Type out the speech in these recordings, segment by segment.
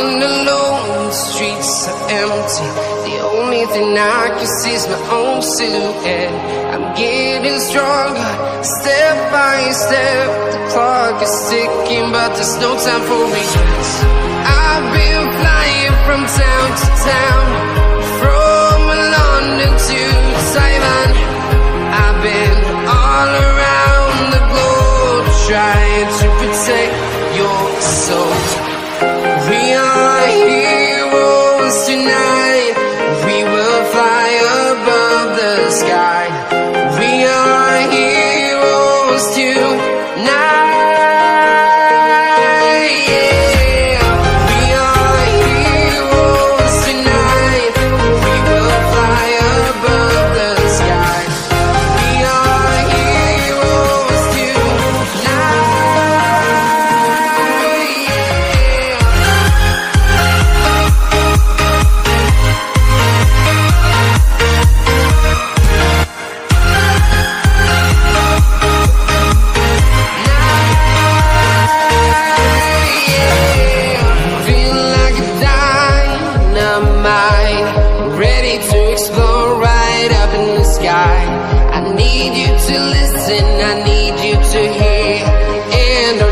walking alone, the streets are empty. The only thing I can see is my own silhouette. I'm getting stronger, step by step. The clock is ticking, but there's no time for regrets. I've been flying from town to town, from London to Taiwan. I've been all around the globe, trying to protect your soul. We are heroes tonight. We will fly above the sky. We are heroes tonight. Yeah. We are heroes tonight. We will fly above the sky. We are heroes tonight.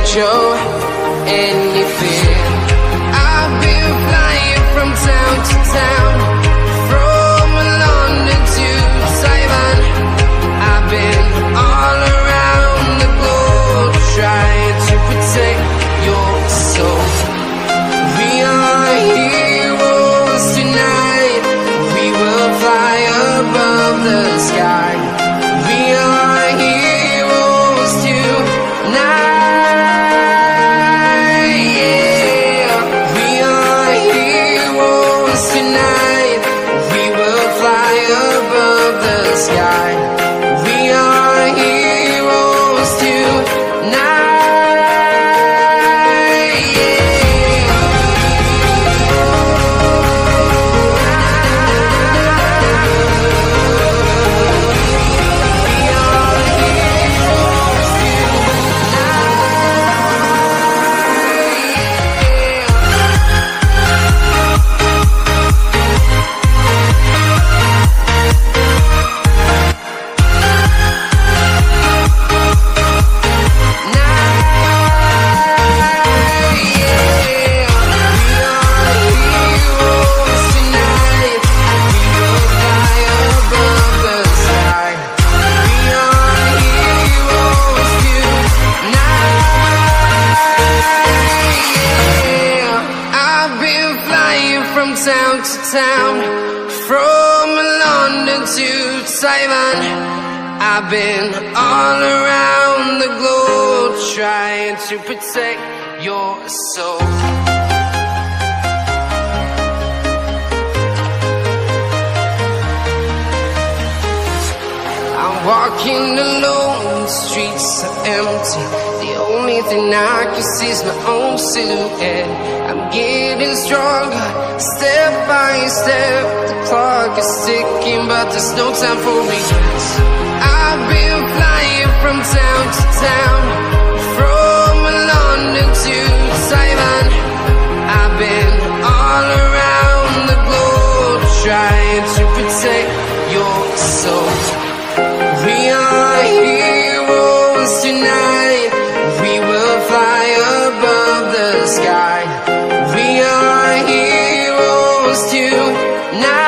Show any fear. I've been flying from town to town, from London to Taiwan. I've been all around the globe, trying to protect your soul. We are heroes tonight. We will fly above the sky. We are heroes tonight. I've been all around the globe, trying to protect your soul. I'm walking alone, the streets are empty. The only thing I can see is my own silhouette. I'm getting stronger, step by step. The clock is ticking, but there's no time for regrets. I've been flying from town to town, from London to Taiwan. I've been all around the globe, trying to protect your soul. We are heroes tonight. We will fly above the sky. We are heroes tonight.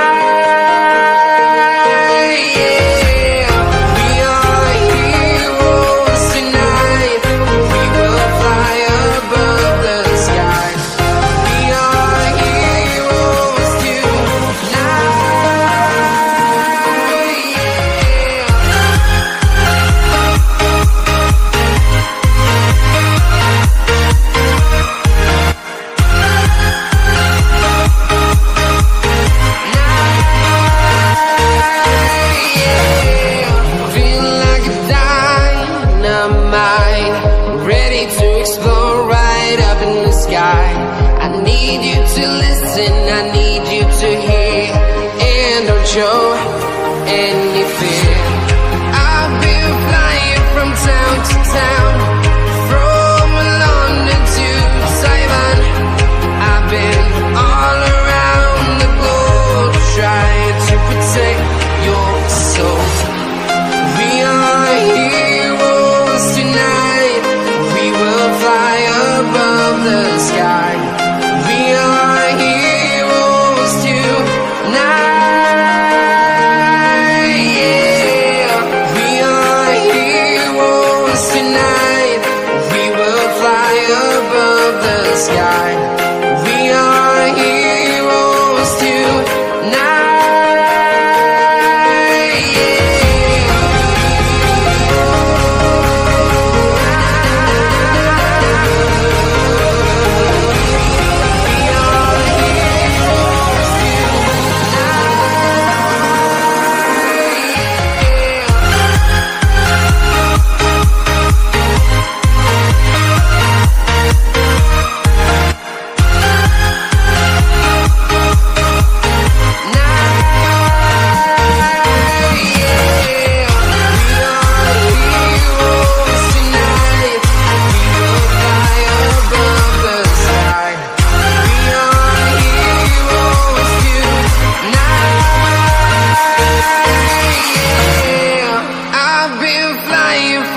Show any fear. I've been flying from town to town, from London to Taiwan. I've been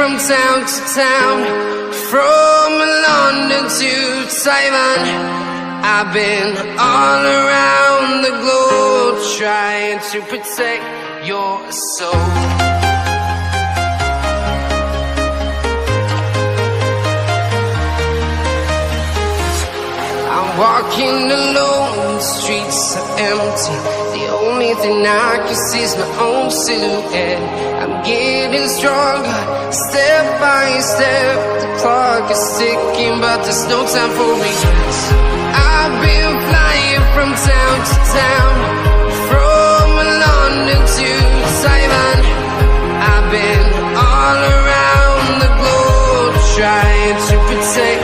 from town to town, from London to Taiwan. I've been all around the globe trying to protect your soul. I'm walking alone, the streets are empty. The only thing I can see is my own silhouette. I'm getting stronger, step by step. The clock is ticking, but there's no time for regrets. I've been flying from town to town, from London to Taiwan. I've been all around the globe trying to protect